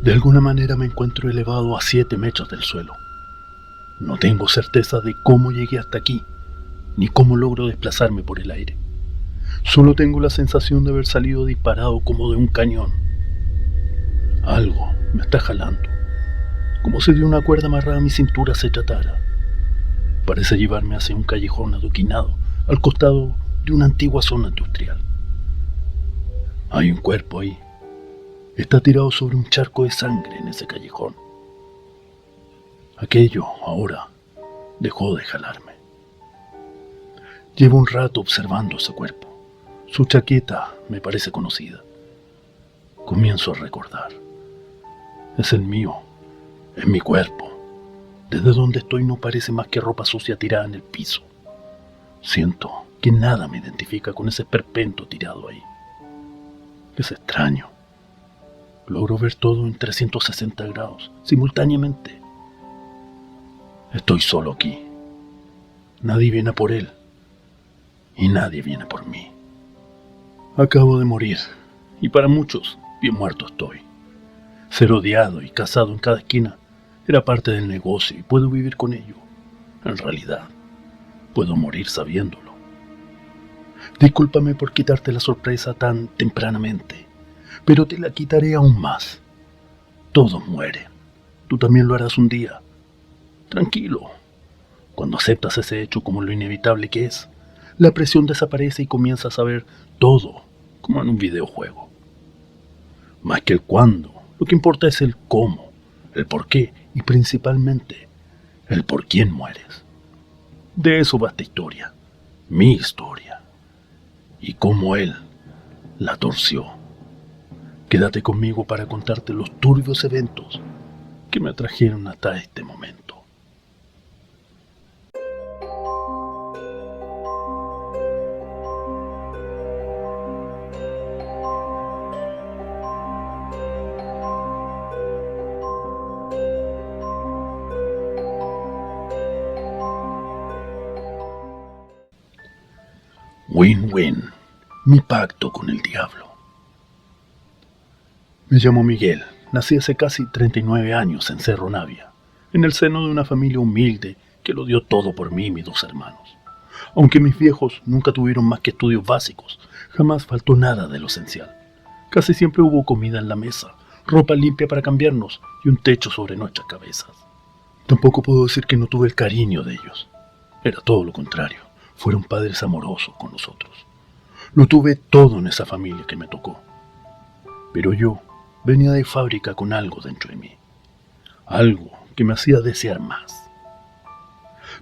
De alguna manera me encuentro elevado a 7 metros del suelo. No tengo certeza de cómo llegué hasta aquí, ni cómo logro desplazarme por el aire. Solo tengo la sensación de haber salido disparado como de un cañón. Algo me está jalando, como si de una cuerda amarrada a mi cintura se tratara. Parece llevarme hacia un callejón adoquinado, al costado de una antigua zona industrial. Hay un cuerpo ahí. Está tirado sobre un charco de sangre en ese callejón. Aquello, ahora, dejó de jalarme. Llevo un rato observando ese cuerpo. Su chaqueta me parece conocida. Comienzo a recordar. Es el mío, es mi cuerpo. Desde donde estoy no parece más que ropa sucia tirada en el piso. Siento que nada me identifica con ese esperpento tirado ahí. Es extraño. Logro ver todo en 360 grados, simultáneamente. Estoy solo aquí. Nadie viene a por él. Y nadie viene por mí. Acabo de morir. Y para muchos, bien muerto estoy. Ser odiado y cazado en cada esquina era parte del negocio y puedo vivir con ello. En realidad, puedo morir sabiéndolo. Discúlpame por quitarte la sorpresa tan tempranamente, pero te la quitaré aún más. Todos mueren. Tú también lo harás un día. Tranquilo. Cuando aceptas ese hecho como lo inevitable que es, la presión desaparece y comienzas a ver todo como en un videojuego. Más que el cuándo, lo que importa es el cómo, el por qué y principalmente el por quién mueres. De eso va esta historia, mi historia, y cómo él la torció. Quédate conmigo para contarte los turbios eventos que me atrajeron hasta este momento. Win-win, mi pacto con el diablo. Me llamo Miguel, nací hace casi 39 años en Cerro Navia, en el seno de una familia humilde que lo dio todo por mí y mis 2 hermanos. Aunque mis viejos nunca tuvieron más que estudios básicos, jamás faltó nada de lo esencial. Casi siempre hubo comida en la mesa, ropa limpia para cambiarnos y un techo sobre nuestras cabezas. Tampoco puedo decir que no tuve el cariño de ellos. Era todo lo contrario. Fueron padres amorosos con nosotros. Lo tuve todo en esa familia que me tocó. Pero yo venía de fábrica con algo dentro de mí. Algo que me hacía desear más.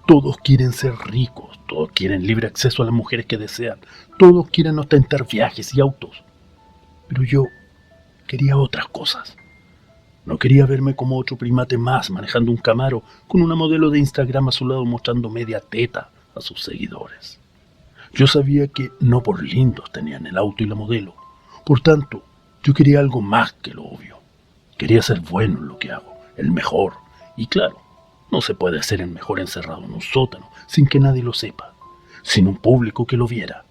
Todos quieren ser ricos, todos quieren libre acceso a las mujeres que desean, todos quieren ostentar viajes y autos. Pero yo quería otras cosas. No quería verme como otro primate más manejando un Camaro con una modelo de Instagram a su lado mostrando media teta a sus seguidores. Yo sabía que no por lindos tenían el auto y la modelo. Por tanto, yo quería algo más que lo obvio. Quería ser bueno en lo que hago, el mejor. Y claro, no se puede ser el mejor encerrado en un sótano sin que nadie lo sepa, sin un público que lo viera.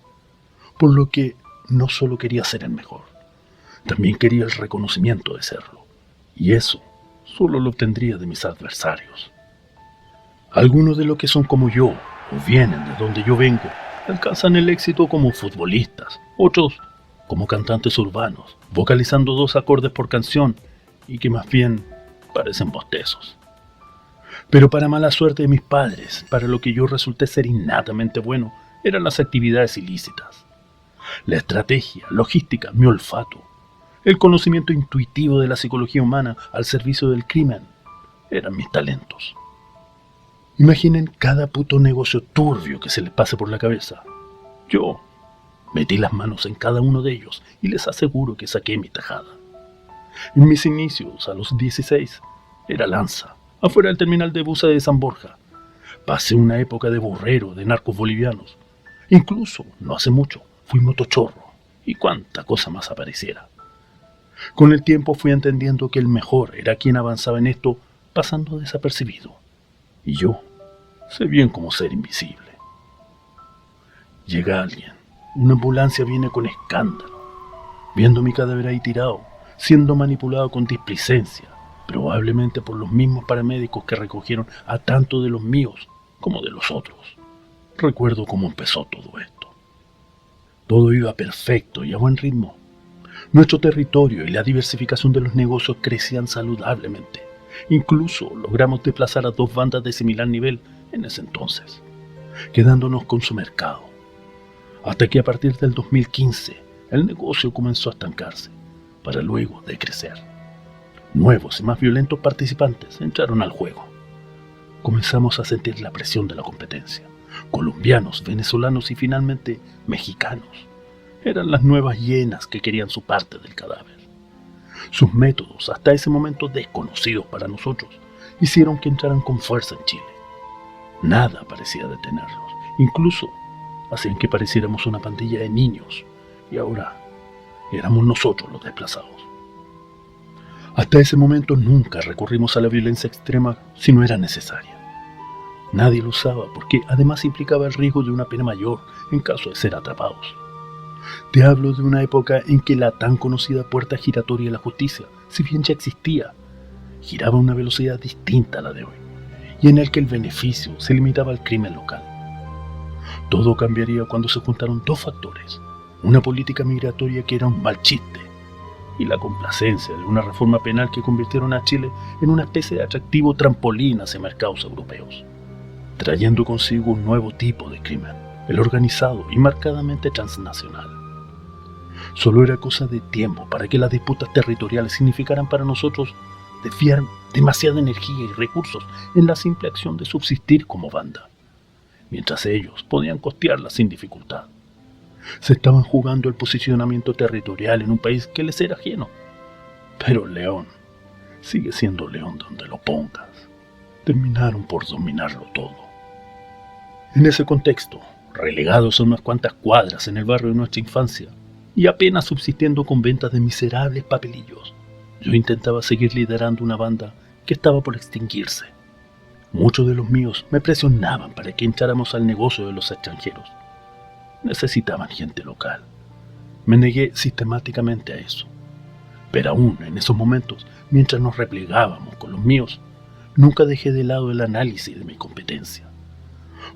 Por lo que no solo quería ser el mejor, también quería el reconocimiento de serlo. Y eso solo lo obtendría de mis adversarios. Algunos de los que son como yo, o vienen de donde yo vengo, alcanzan el éxito como futbolistas, otros como cantantes urbanos, vocalizando 2 acordes por canción y que más bien parecen bostezos. Pero para mala suerte de mis padres, para lo que yo resulté ser innatamente bueno, eran las actividades ilícitas. La estrategia, logística, mi olfato, el conocimiento intuitivo de la psicología humana al servicio del crimen, eran mis talentos. Imaginen cada puto negocio turbio que se les pase por la cabeza. Yo metí las manos en cada uno de ellos y les aseguro que saqué mi tajada. En mis inicios, a los 16, era lanza, afuera del terminal de buses de San Borja. Pasé una época de burrero, de narcos bolivianos. Incluso, no hace mucho, fui motochorro y cuánta cosa más apareciera. Con el tiempo fui entendiendo que el mejor era quien avanzaba en esto pasando desapercibido. Y yo sé bien cómo ser invisible. Llega alguien. Una ambulancia viene con escándalo. Viendo mi cadáver ahí tirado, siendo manipulado con displicencia, probablemente por los mismos paramédicos que recogieron a tanto de los míos como de los otros. Recuerdo cómo empezó todo esto. Todo iba perfecto y a buen ritmo. Nuestro territorio y la diversificación de los negocios crecían saludablemente. Incluso logramos desplazar a 2 bandas de similar nivel en ese entonces, quedándonos con su mercado. Hasta que a partir del 2015 el negocio comenzó a estancarse, para luego decrecer. Nuevos y más violentos participantes entraron al juego. Comenzamos a sentir la presión de la competencia. Colombianos, venezolanos y finalmente mexicanos eran las nuevas hienas que querían su parte del cadáver. Sus métodos, hasta ese momento desconocidos para nosotros, hicieron que entraran con fuerza en Chile. Nada parecía detenerlos, incluso hacían que pareciéramos una pandilla de niños, y ahora éramos nosotros los desplazados. Hasta ese momento nunca recurrimos a la violencia extrema si no era necesaria. Nadie lo usaba porque además implicaba el riesgo de una pena mayor en caso de ser atrapados. Te hablo de una época en que la tan conocida puerta giratoria de la justicia, si bien ya existía, giraba a una velocidad distinta a la de hoy, y en el que el beneficio se limitaba al crimen local. Todo cambiaría cuando se juntaron 2 factores: una política migratoria que era un mal chiste, y la complacencia de una reforma penal que convirtieron a Chile en una especie de atractivo trampolín hacia mercados europeos, trayendo consigo un nuevo tipo de crimen, el organizado y marcadamente transnacional. Solo era cosa de tiempo para que las disputas territoriales significaran para nosotros desviar demasiada energía y recursos en la simple acción de subsistir como banda, mientras ellos podían costearla sin dificultad. Se estaban jugando el posicionamiento territorial en un país que les era ajeno. Pero León sigue siendo León donde lo pongas. Terminaron por dominarlo todo. En ese contexto, relegados a unas cuantas cuadras en el barrio de nuestra infancia y apenas subsistiendo con ventas de miserables papelillos, yo intentaba seguir liderando una banda que estaba por extinguirse. Muchos de los míos me presionaban para que entráramos al negocio de los extranjeros. Necesitaban gente local. Me negué sistemáticamente a eso. Pero aún en esos momentos, mientras nos replegábamos con los míos, nunca dejé de lado el análisis de mi competencia.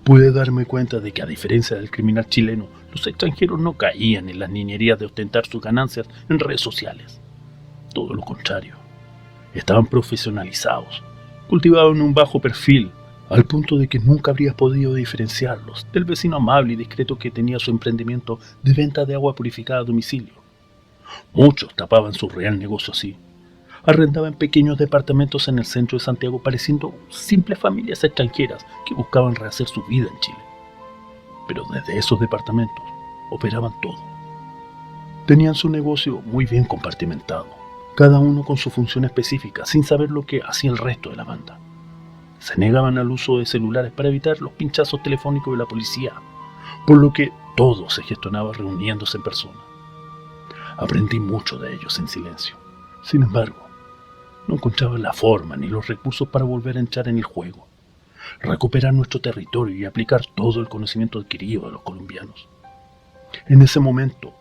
Pude darme cuenta de que, a diferencia del criminal chileno, los extranjeros no caían en las niñerías de ostentar sus ganancias en redes sociales. Todo lo contrario. Estaban profesionalizados, cultivaban un bajo perfil, al punto de que nunca habrías podido diferenciarlos del vecino amable y discreto que tenía su emprendimiento de venta de agua purificada a domicilio. Muchos tapaban su real negocio así. Arrendaban pequeños departamentos en el centro de Santiago pareciendo simples familias extranjeras que buscaban rehacer su vida en Chile. Pero desde esos departamentos operaban todo. Tenían su negocio muy bien compartimentado, cada uno con su función específica, sin saber lo que hacía el resto de la banda. Se negaban al uso de celulares para evitar los pinchazos telefónicos de la policía, por lo que todo se gestionaba reuniéndose en persona. Aprendí mucho de ellos en silencio. Sin embargo, no encontraba la forma ni los recursos para volver a entrar en el juego, recuperar nuestro territorio y aplicar todo el conocimiento adquirido de los colombianos. En ese momento,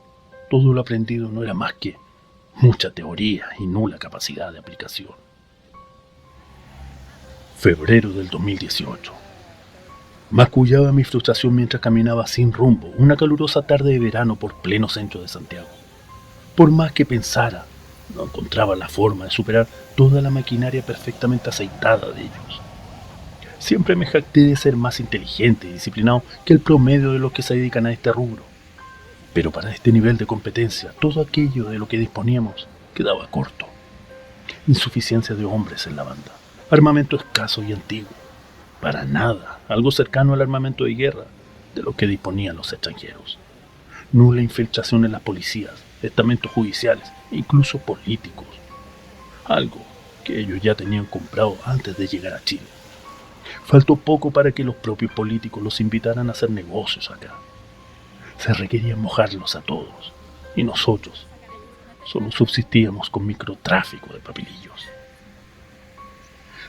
todo lo aprendido no era más que mucha teoría y nula capacidad de aplicación. Febrero del 2018. Mascullaba mi frustración mientras caminaba sin rumbo una calurosa tarde de verano por pleno centro de Santiago. Por más que pensara, no encontraba la forma de superar toda la maquinaria perfectamente aceitada de ellos. Siempre me jacté de ser más inteligente y disciplinado que el promedio de los que se dedican a este rubro. Pero para este nivel de competencia, todo aquello de lo que disponíamos quedaba corto. Insuficiencia de hombres en la banda, armamento escaso y antiguo, para nada algo cercano al armamento de guerra de lo que disponían los extranjeros. Nula infiltración en las policías, estamentos judiciales e incluso políticos, algo que ellos ya tenían comprado antes de llegar a Chile. Faltó poco para que los propios políticos los invitaran a hacer negocios acá. Se requería mojarlos a todos, y nosotros solo subsistíamos con microtráfico de papelillos.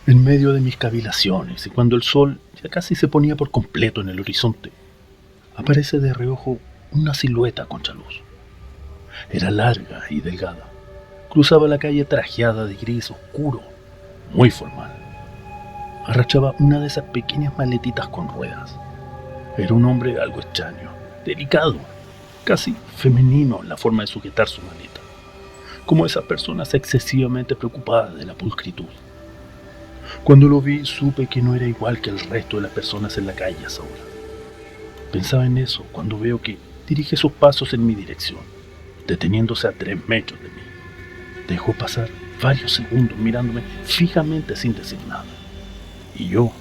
En medio de mis cavilaciones, y cuando el sol ya casi se ponía por completo en el horizonte, aparece de reojo una silueta a contraluz. Era larga y delgada, Cruzaba la calle trajeada de gris oscuro, muy formal. Arrastraba una de esas pequeñas maletitas con ruedas. Era un hombre algo extraño, delicado, casi femenino en la forma de sujetar su maleta, como esas personas excesivamente preocupadas de la pulcritud. Cuando lo vi, supe que no era igual que el resto de las personas en la calle a esa hora. Pensaba en eso cuando veo que dirige sus pasos en mi dirección, deteniéndose a 3 metros de mí. Dejó pasar varios segundos mirándome fijamente sin decir nada. Y yo,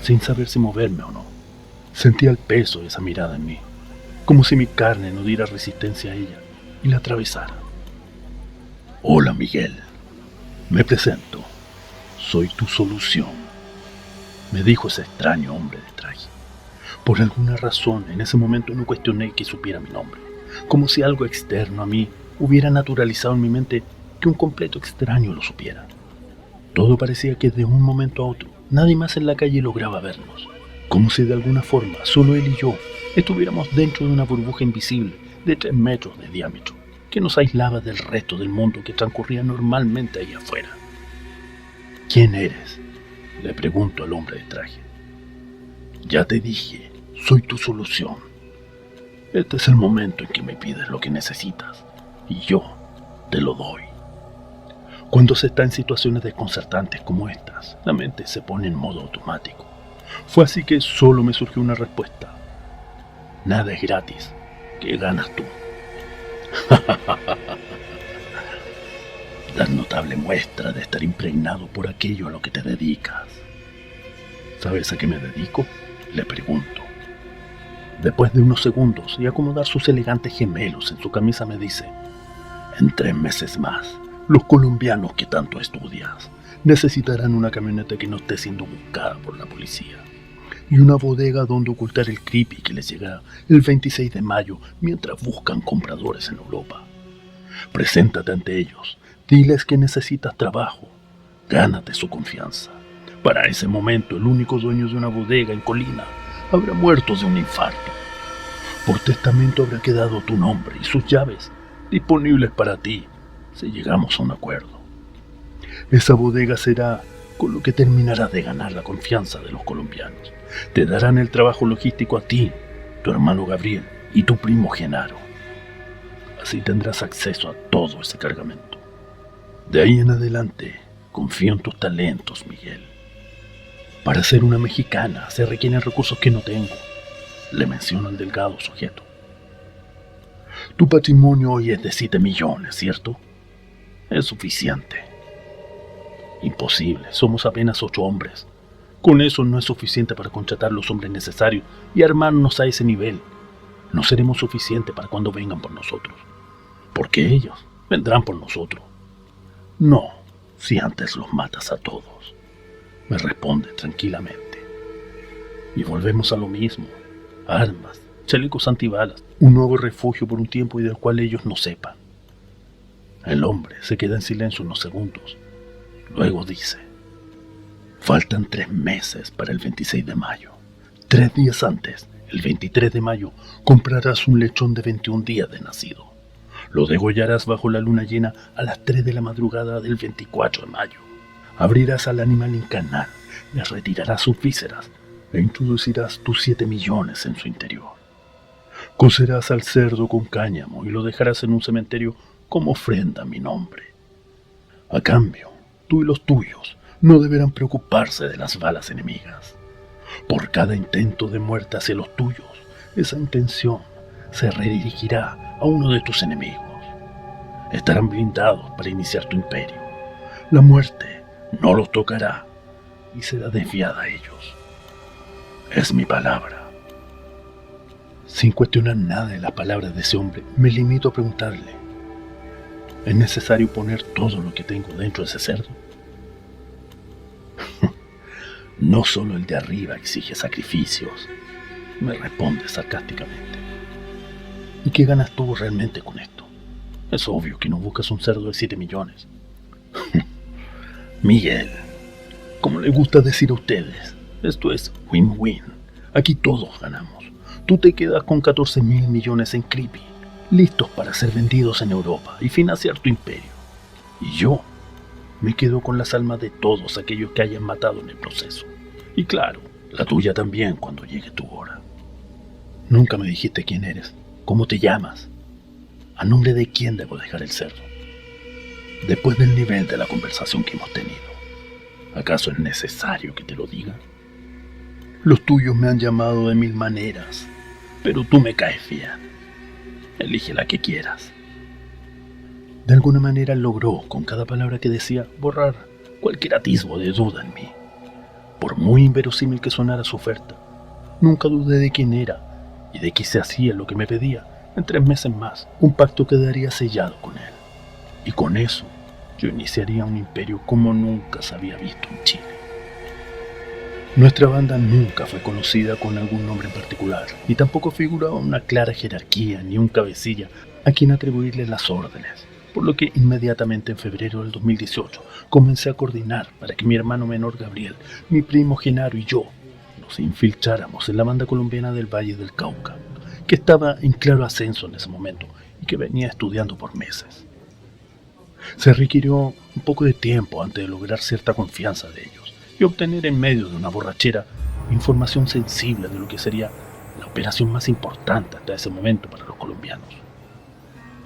sin saber si moverme o no, sentía el peso de esa mirada en mí, como si mi carne no diera resistencia a ella y la atravesara. Hola, Miguel. Me presento. Soy tu solución, me dijo ese extraño hombre de traje. Por alguna razón, en ese momento no cuestioné que supiera mi nombre, como si algo externo a mí hubiera naturalizado en mi mente que un completo extraño lo supiera. Todo parecía que de un momento a otro, nadie más en la calle lograba vernos, como si de alguna forma solo él y yo estuviéramos dentro de una burbuja invisible de 3 metros de diámetro, que nos aislaba del resto del mundo que transcurría normalmente ahí afuera. ¿Quién eres?, le pregunto al hombre de traje. Ya te dije, soy tu solución. Este es el momento en que me pides lo que necesitas, y yo te lo doy. Cuando se está en situaciones desconcertantes como estas, la mente se pone en modo automático. Fue así que solo me surgió una respuesta. Nada es gratis. ¿Qué ganas tú? Das notable muestra de estar impregnado por aquello a lo que te dedicas. ¿Sabes a qué me dedico?, le pregunto. Después de unos segundos y acomodar sus elegantes gemelos en su camisa, me dice: en 3 meses más, los colombianos que tanto estudias necesitarán una camioneta que no esté siendo buscada por la policía y una bodega donde ocultar el creepy que les llegará el 26 de mayo mientras buscan compradores en Europa. Preséntate ante ellos. Diles que necesitas trabajo. Gánate su confianza. Para ese momento, el único dueño de una bodega en Colina habrá muerto de un infarto. Por testamento habrá quedado tu nombre y sus llaves disponibles para ti si llegamos a un acuerdo. Esa bodega será con lo que terminarás de ganar la confianza de los colombianos. Te darán el trabajo logístico a ti, tu hermano Gabriel y tu primo Genaro. Así tendrás acceso a todo ese cargamento. De ahí en adelante, confío en tus talentos, Miguel. Para ser una mexicana se requieren recursos que no tengo, le menciono al delgado sujeto. Tu patrimonio hoy es de 7 millones, ¿cierto? Es suficiente. Imposible, somos apenas 8 hombres. Con eso no es suficiente para contratar los hombres necesarios y armarnos a ese nivel. No seremos suficientes para cuando vengan por nosotros, porque ellos vendrán por nosotros. No, si antes los matas a todos, me responde tranquilamente. Y volvemos a lo mismo: armas, chalecos antibalas, un nuevo refugio por un tiempo y del cual ellos no sepan. El hombre se queda en silencio unos segundos. Luego dice: faltan 3 meses para el 26 de mayo. 3 días antes, el 23 de mayo, comprarás un lechón de 21 días de nacido. Lo degollarás bajo la luna llena a las 3 de la madrugada del 24 de mayo. Abrirás al animal en canal, le retirarás sus vísceras e introducirás tus 7 millones en su interior. Cocerás al cerdo con cáñamo y lo dejarás en un cementerio como ofrenda a mi nombre. A cambio, tú y los tuyos no deberán preocuparse de las balas enemigas. Por cada intento de muerte hacia los tuyos, esa intención se redirigirá a uno de tus enemigos. Estarán blindados para iniciar tu imperio. La muerte no los tocará y será desviada a ellos. Es mi palabra. Sin cuestionar nada de las palabras de ese hombre, me limito a preguntarle: ¿es necesario poner todo lo que tengo dentro de ese cerdo? No solo el de arriba exige sacrificios, me responde sarcásticamente. ¿Y qué ganas tú realmente con esto? Es obvio que no buscas un cerdo de 7 millones. Miguel, como le gusta decir a ustedes, esto es win-win. Aquí todos ganamos. Tú te quedas con 14.000 millones en creepy, listos para ser vendidos en Europa y financiar tu imperio. Y yo me quedo con las almas de todos aquellos que hayan matado en el proceso. Y claro, la tuya también cuando llegue tu hora. Nunca me dijiste quién eres, cómo te llamas, a nombre de quién debo dejar el cerdo. Después del nivel de la conversación que hemos tenido, ¿acaso es necesario que te lo diga? Los tuyos me han llamado de mil maneras, pero tú me caes bien. Elige la que quieras. De alguna manera logró, con cada palabra que decía, borrar cualquier atisbo de duda en mí. Por muy inverosímil que sonara su oferta, nunca dudé de quién era y de que se hacía lo que me pedía. En 3 meses más, un pacto quedaría sellado con él. Y con eso, yo iniciaría un imperio como nunca se había visto en Chile. Nuestra banda nunca fue conocida con algún nombre en particular, y tampoco figuraba una clara jerarquía ni un cabecilla a quien atribuirle las órdenes, por lo que inmediatamente en febrero del 2018 comencé a coordinar para que mi hermano menor Gabriel, mi primo Genaro y yo nos infiltráramos en la banda colombiana del Valle del Cauca, que estaba en claro ascenso en ese momento y que venía estudiando por meses. Se requirió un poco de tiempo antes de lograr cierta confianza de ellos y obtener en medio de una borrachera información sensible de lo que sería la operación más importante hasta ese momento para los colombianos.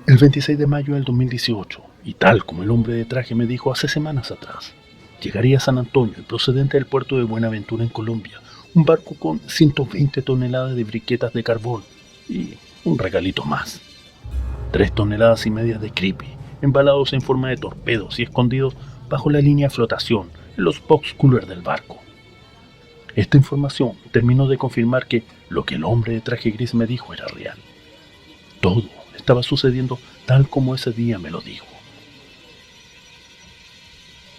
El 26 de mayo del 2018, y tal como el hombre de traje me dijo hace semanas atrás, llegaría a San Antonio, procedente del puerto de Buenaventura en Colombia, un barco con 120 toneladas de briquetas de carbón y un regalito más. 3,5 toneladas de creepy, embalados en forma de torpedos y escondidos bajo la línea de flotación en los box cooler del barco. Esta información terminó de confirmar que lo que el hombre de traje gris me dijo era real. Todo estaba sucediendo tal como ese día me lo dijo.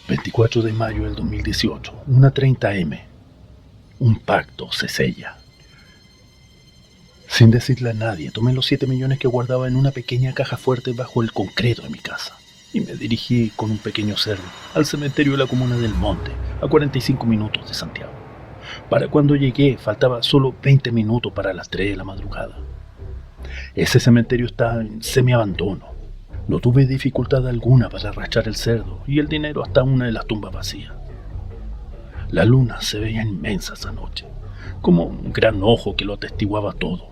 24 de mayo del 2018, 1:30 am. Un pacto se sella. Sin decirle a nadie, tomé los 7 millones que guardaba en una pequeña caja fuerte bajo el concreto de mi casa y me dirigí con un pequeño cerdo al cementerio de la comuna del Monte, a 45 minutos de Santiago. Para cuando llegué faltaba solo 20 minutos para las 3 de la madrugada. Ese cementerio está en semiabandono. No tuve dificultad alguna para arrastrar el cerdo y el dinero hasta una de las tumbas vacías. La luna se veía inmensa esa noche, como un gran ojo que lo atestiguaba todo.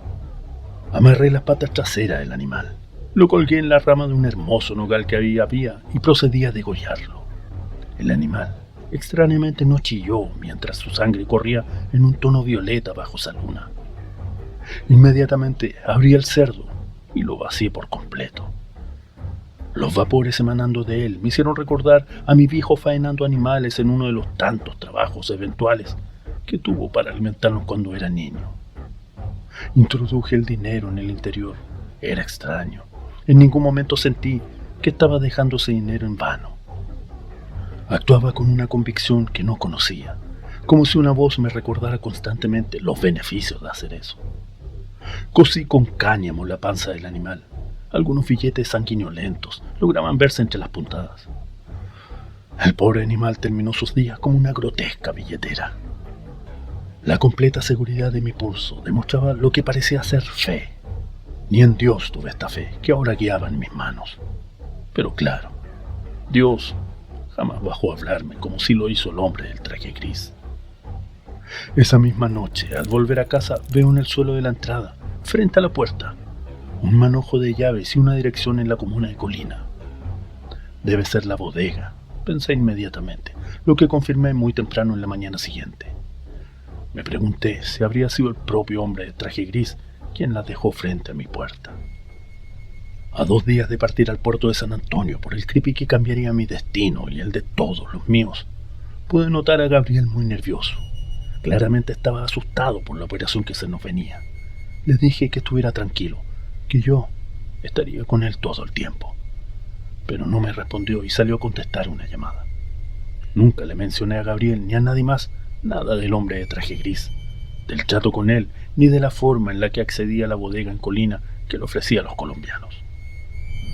Amarré las patas traseras del animal, lo colgué en la rama de un hermoso nogal que había y procedí a degollarlo. El animal extrañamente no chilló mientras su sangre corría en un tono violeta bajo esa luna. Inmediatamente abrí el cerdo y lo vacié por completo. Los vapores emanando de él me hicieron recordar a mi viejo faenando animales en uno de los tantos trabajos eventuales que tuvo para alimentarnos cuando era niño. Introduje el dinero en el interior. Era extraño. En ningún momento sentí que estaba dejando ese dinero en vano. Actuaba con una convicción que no conocía, como si una voz me recordara constantemente los beneficios de hacer eso. Cosí con cáñamo la panza del animal. Algunos billetes sanguinolentos lograban verse entre las puntadas. El pobre animal terminó sus días como una grotesca billetera. La completa seguridad de mi pulso demostraba lo que parecía ser fe. Ni en Dios tuve esta fe que ahora guiaba en mis manos. Pero claro, Dios jamás bajó a hablarme como si lo hizo el hombre del traje gris. Esa misma noche, al volver a casa, veo en el suelo de la entrada, frente a la puerta, un manojo de llaves y una dirección en la comuna de Colina. Debe ser la bodega, pensé inmediatamente, lo que confirmé muy temprano en la mañana siguiente. Me pregunté si habría sido el propio hombre de traje gris quien la dejó frente a mi puerta. A 2 días de partir al puerto de San Antonio por el creepy que cambiaría mi destino y el de todos los míos, pude notar a Gabriel muy nervioso. Claramente estaba asustado por la operación que se nos venía. Le dije que estuviera tranquilo, que yo estaría con él todo el tiempo. Pero no me respondió y salió a contestar una llamada. Nunca le mencioné a Gabriel ni a nadie más nada del hombre de traje gris, del trato con él, ni de la forma en la que accedía a la bodega en Colina que le ofrecía a los colombianos.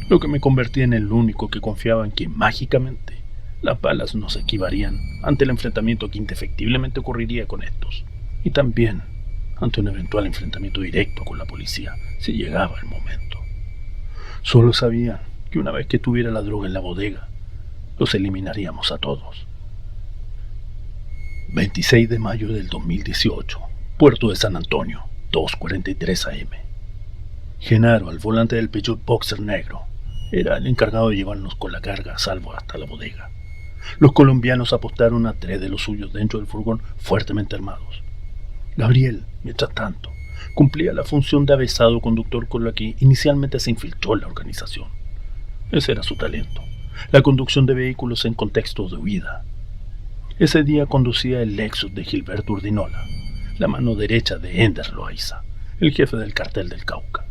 Lo que me convertía en el único que confiaba en que mágicamente las balas nos esquivarían ante el enfrentamiento que indefectiblemente ocurriría con estos, y también ante un eventual enfrentamiento directo con la policía si llegaba el momento. Solo sabía que una vez que tuviera la droga en la bodega, los eliminaríamos a todos. 26 de mayo del 2018, Puerto de San Antonio, 2:43 AM. Genaro, al volante del Peugeot Boxer negro, era el encargado de llevarnos con la carga a salvo hasta la bodega. Los colombianos apostaron a 3 de los suyos dentro del furgón fuertemente armados. Gabriel, mientras tanto, cumplía la función de avesado conductor con la que inicialmente se infiltró en la organización. Ese era su talento, la conducción de vehículos en contextos de huida. Ese día conducía el Lexus de Gilberto Urdinola, la mano derecha de Ender Loaiza, el jefe del cartel del Cauca.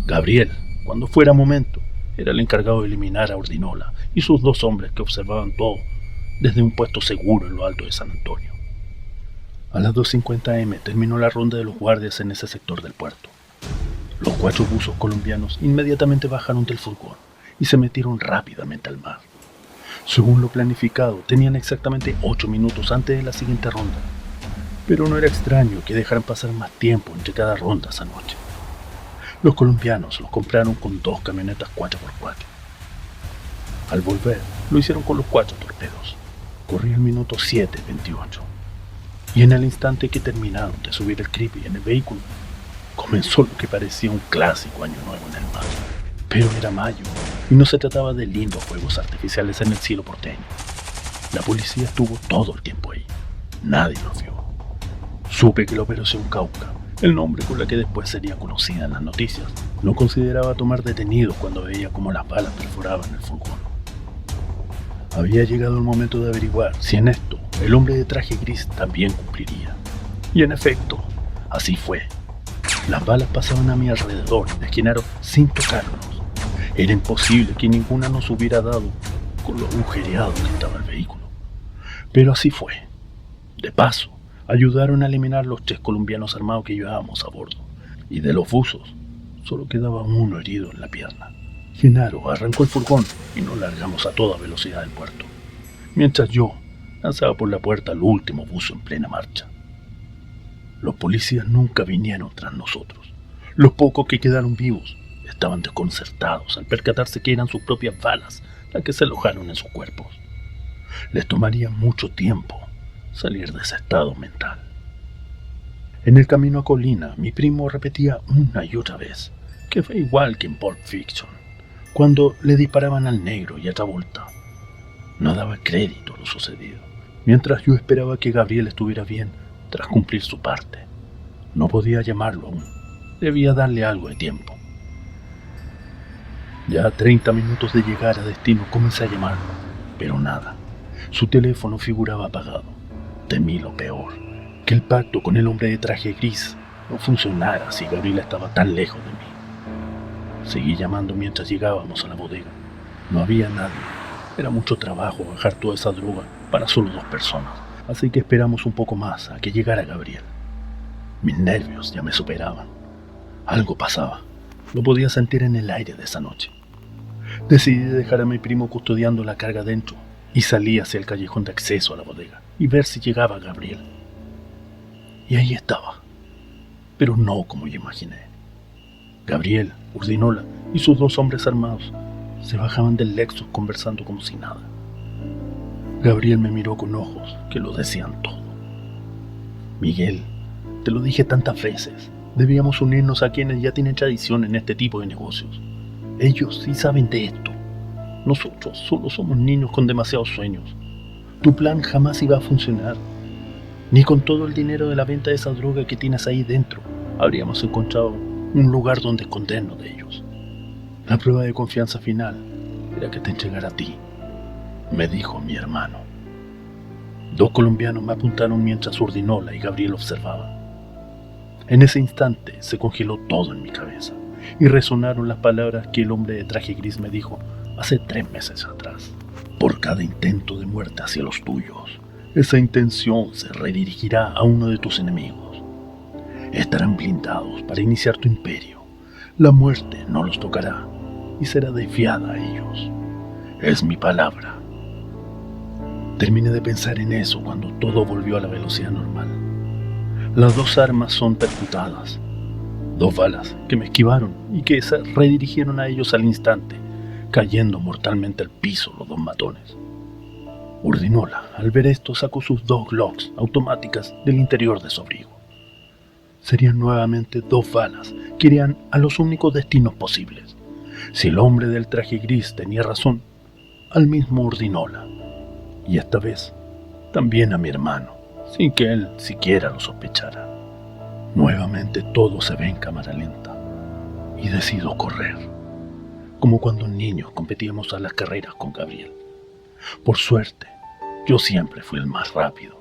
Gabriel, cuando fuera momento, era el encargado de eliminar a Urdinola y sus 2 hombres que observaban todo desde un puesto seguro en lo alto de San Antonio. A las 2:50 AM terminó la ronda de los guardias en ese sector del puerto. Los 4 buzos colombianos inmediatamente bajaron del furgón y se metieron rápidamente al mar. Según lo planificado, tenían exactamente 8 minutos antes de la siguiente ronda, pero no era extraño que dejaran pasar más tiempo entre cada ronda esa noche. Los colombianos los compraron con 2 camionetas 4x4. Al volver, lo hicieron con los 4 torpedos. Corría el minuto 7:28. Y en el instante que terminaron de subir el creepy en el vehículo, comenzó lo que parecía un clásico año nuevo en el mar. Pero era mayo, y no se trataba de lindos fuegos artificiales en el cielo porteño. La policía estuvo todo el tiempo ahí. Nadie los vio. Supe que la Operación Cauca, el nombre con la que después sería conocida en las noticias, no consideraba tomar detenidos cuando veía cómo las balas perforaban el furgón. Había llegado el momento de averiguar si en esto el hombre de traje gris también cumpliría. Y en efecto, así fue. Las balas pasaban a mi alrededor y me esquinaron sin tocarnos. Era imposible que ninguna nos hubiera dado con lo agujereado que estaba el vehículo. Pero así fue. De paso, ayudaron a eliminar los 3 colombianos armados que llevábamos a bordo. Y de los buzos, solo quedaba uno herido en la pierna. Genaro arrancó el furgón y nos largamos a toda velocidad del puerto, mientras yo lanzaba por la puerta al último buzo en plena marcha. Los policías nunca vinieron tras nosotros. Los pocos que quedaron vivos estaban desconcertados al percatarse que eran sus propias balas las que se alojaron en sus cuerpos. Les tomaría mucho tiempo salir de ese estado mental. En el camino a Colina, mi primo repetía una y otra vez que fue igual que en Pulp Fiction, cuando le disparaban al negro y a Travolta. No daba crédito a lo sucedido, mientras yo esperaba que Gabriel estuviera bien tras cumplir su parte. No podía llamarlo aún, debía darle algo de tiempo. Ya a 30 minutos de llegar a destino comencé a llamarlo, pero nada. Su teléfono figuraba apagado. Temí lo peor, que el pacto con el hombre de traje gris no funcionara si Gabriel estaba tan lejos de mí. Seguí llamando mientras llegábamos a la bodega. No había nadie. Era mucho trabajo bajar toda esa droga para solo 2 personas, así que esperamos un poco más a que llegara Gabriel. Mis nervios ya me superaban. Algo pasaba. Lo podía sentir en el aire de esa noche. Decidí dejar a mi primo custodiando la carga dentro y salí hacia el callejón de acceso a la bodega y ver si llegaba Gabriel. Y ahí estaba, pero no como yo imaginé. Gabriel, Urdinola y sus 2 hombres armados se bajaban del Lexus conversando como si nada. Gabriel me miró con ojos que lo decían todo. Miguel, te lo dije tantas veces, debíamos unirnos a quienes ya tienen tradición en este tipo de negocios. Ellos sí saben de esto. Nosotros solo somos niños con demasiados sueños. Tu plan jamás iba a funcionar. Ni con todo el dinero de la venta de esa droga que tienes ahí dentro habríamos encontrado un lugar donde escondernos de ellos. La prueba de confianza final era que te entregara a ti, me dijo mi hermano. 2 colombianos me apuntaron mientras Urdinola y Gabriel observaban. En ese instante se congeló todo en mi cabeza y resonaron las palabras que el hombre de traje gris me dijo hace 3 meses atrás. Por cada intento de muerte hacia los tuyos, esa intención se redirigirá a uno de tus enemigos. Estarán blindados para iniciar tu imperio. La muerte no los tocará y será desviada a ellos. Es mi palabra. Terminé de pensar en eso cuando todo volvió a la velocidad normal. Las 2 armas son percutadas. 2 balas que me esquivaron y que se redirigieron a ellos al instante, cayendo mortalmente al piso los 2 matones. Urdinola, al ver esto, sacó sus 2 Glocks automáticas del interior de su abrigo. Serían nuevamente 2 balas que irían a los únicos destinos posibles. Si el hombre del traje gris tenía razón, al mismo Urdinola. Y esta vez, también a mi hermano, sin que él siquiera lo sospechara. Nuevamente todo se ve en cámara lenta y decido correr, como cuando niños competíamos a las carreras con Gabriel. Por suerte, yo siempre fui el más rápido.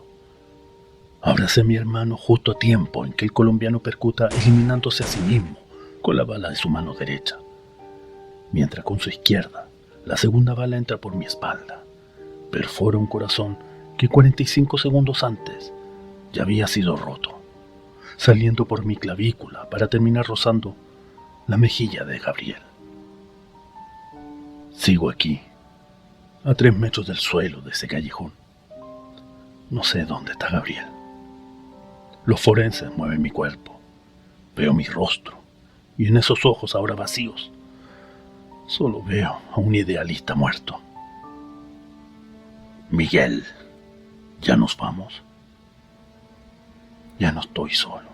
Abracé a mi hermano justo a tiempo en que el colombiano percuta eliminándose a sí mismo con la bala de su mano derecha, mientras con su izquierda la segunda bala entra por mi espalda, perfora un corazón que 45 segundos antes ya había sido roto, saliendo por mi clavícula para terminar rozando la mejilla de Gabriel. Sigo aquí, a 3 metros del suelo de ese callejón. No sé dónde está Gabriel. Los forenses mueven mi cuerpo, veo mi rostro, y en esos ojos ahora vacíos, solo veo a un idealista muerto. Miguel, ya nos vamos. Ya no estoy solo.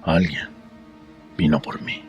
Alguien vino por mí.